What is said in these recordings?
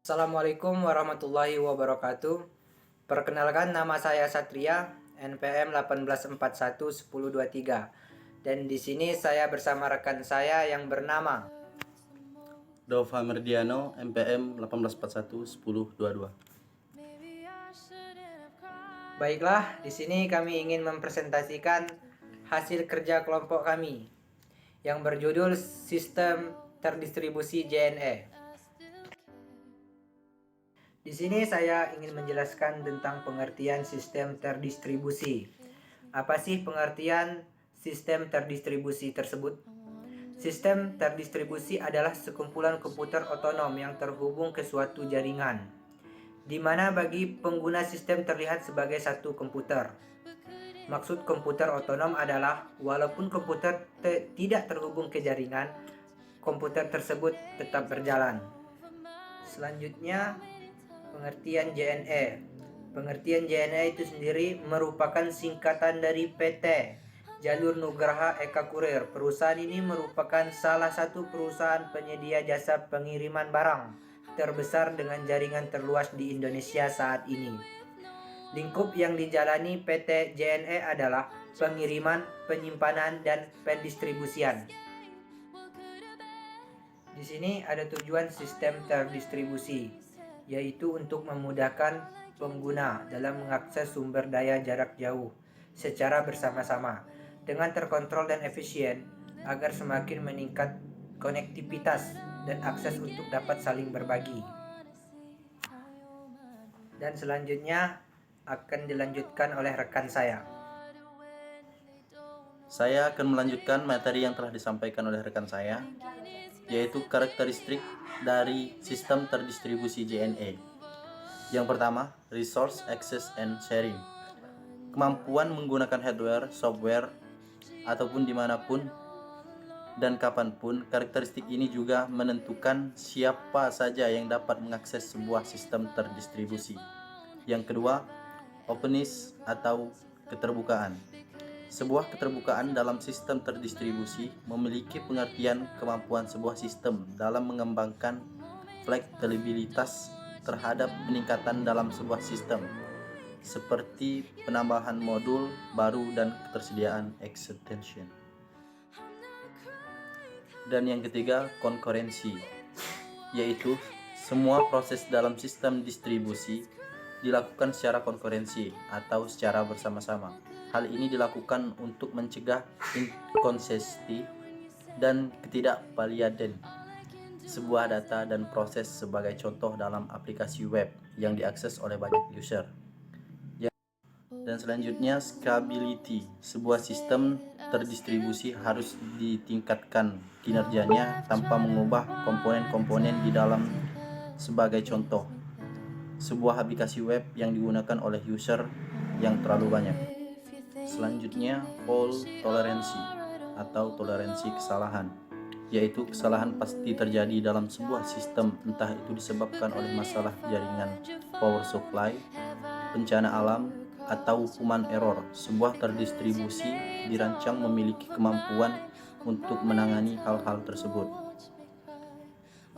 Assalamualaikum warahmatullahi wabarakatuh. Perkenalkan, nama saya Satria, NPM 18411023. Dan di sini saya bersama rekan saya yang bernama Dova Merdiano, MPM 18411022. Baiklah, di sini kami ingin mempresentasikan hasil kerja kelompok kami yang berjudul Sistem Terdistribusi JNE. Di sini saya ingin menjelaskan tentang pengertian sistem terdistribusi. Apa sih pengertian sistem terdistribusi tersebut? Sistem terdistribusi adalah sekumpulan komputer otonom yang terhubung ke suatu jaringan, di mana bagi pengguna sistem terlihat sebagai satu komputer. Maksud komputer otonom adalah walaupun komputer tidak terhubung ke jaringan, komputer tersebut tetap berjalan. Selanjutnya, pengertian JNE. Pengertian JNE itu sendiri merupakan singkatan dari PT, Jalur Nugraha Eka Kurir. Perusahaan ini merupakan salah satu perusahaan penyedia jasa pengiriman barang terbesar dengan jaringan terluas di Indonesia saat ini. Lingkup yang dijalani PT JNE adalah pengiriman, penyimpanan, dan pendistribusian. Di sini ada tujuan sistem terdistribusi, yaitu untuk memudahkan pengguna dalam mengakses sumber daya jarak jauh secara bersama-sama dengan terkontrol dan efisien agar semakin meningkat konektivitas dan akses untuk dapat saling berbagi. Dan selanjutnya akan dilanjutkan oleh rekan saya. Saya akan melanjutkan materi yang telah disampaikan oleh rekan saya, yaitu karakteristik dari sistem terdistribusi JNE. Yang pertama, Resource Access and Sharing. Kemampuan menggunakan hardware, software, ataupun dimanapun dan kapanpun. Karakteristik ini juga menentukan siapa saja yang dapat mengakses sebuah sistem terdistribusi. Yang kedua, Openness atau keterbukaan. Sebuah keterbukaan dalam sistem terdistribusi memiliki pengertian kemampuan sebuah sistem dalam mengembangkan fleksibilitas terhadap peningkatan dalam sebuah sistem, seperti penambahan modul baru dan ketersediaan extension. Dan yang ketiga, konkurensi, yaitu semua proses dalam sistem distribusi dilakukan secara konkurensi atau secara bersama-sama. Hal ini dilakukan untuk mencegah inkonsistensi dan ketidakvalidan sebuah data dan proses, sebagai contoh dalam aplikasi web yang diakses oleh banyak user. Dan selanjutnya, scalability. Sebuah sistem terdistribusi harus ditingkatkan kinerjanya tanpa mengubah komponen-komponen di dalam, sebagai contoh sebuah aplikasi web yang digunakan oleh user yang terlalu banyak. Selanjutnya, fault tolerance atau toleransi kesalahan, yaitu kesalahan pasti terjadi dalam sebuah sistem, entah itu disebabkan oleh masalah jaringan, power supply, bencana alam, atau human error. Sebuah terdistribusi dirancang memiliki kemampuan untuk menangani hal-hal tersebut.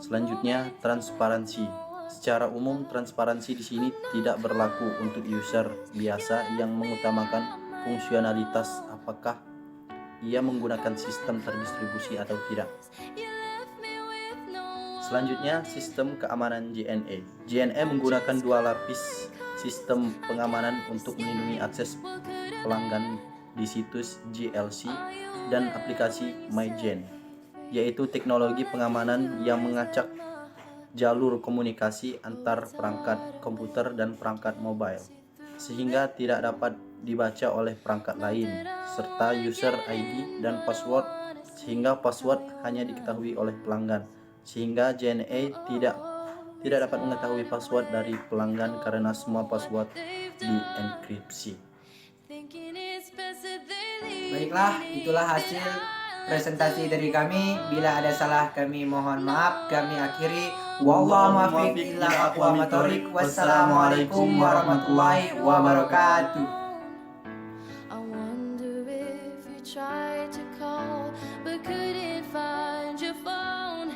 Selanjutnya, transparansi. Secara umum, transparansi di sini tidak berlaku untuk user biasa yang mengutamakan fungsionalitas, apakah ia menggunakan sistem terdistribusi atau tidak. Selanjutnya, sistem keamanan JNE. JNE menggunakan dua lapis sistem pengamanan untuk melindungi akses pelanggan di situs GLC dan aplikasi MyJN, yaitu teknologi pengamanan yang mengacak jalur komunikasi antar perangkat komputer dan perangkat mobile, sehingga tidak dapat dibaca oleh perangkat lain, serta user ID dan password, sehingga password hanya diketahui oleh pelanggan, sehingga JNE tidak dapat mengetahui password dari pelanggan karena semua password dienkripsi. Baiklah, itulah hasil presentasi dari kami. Bila ada salah kami mohon maaf. Kami akhiri. Wallahu muwaffiq ila aqwamit thoriq. Wassalamualaikum warahmatullahi wabarakatuh.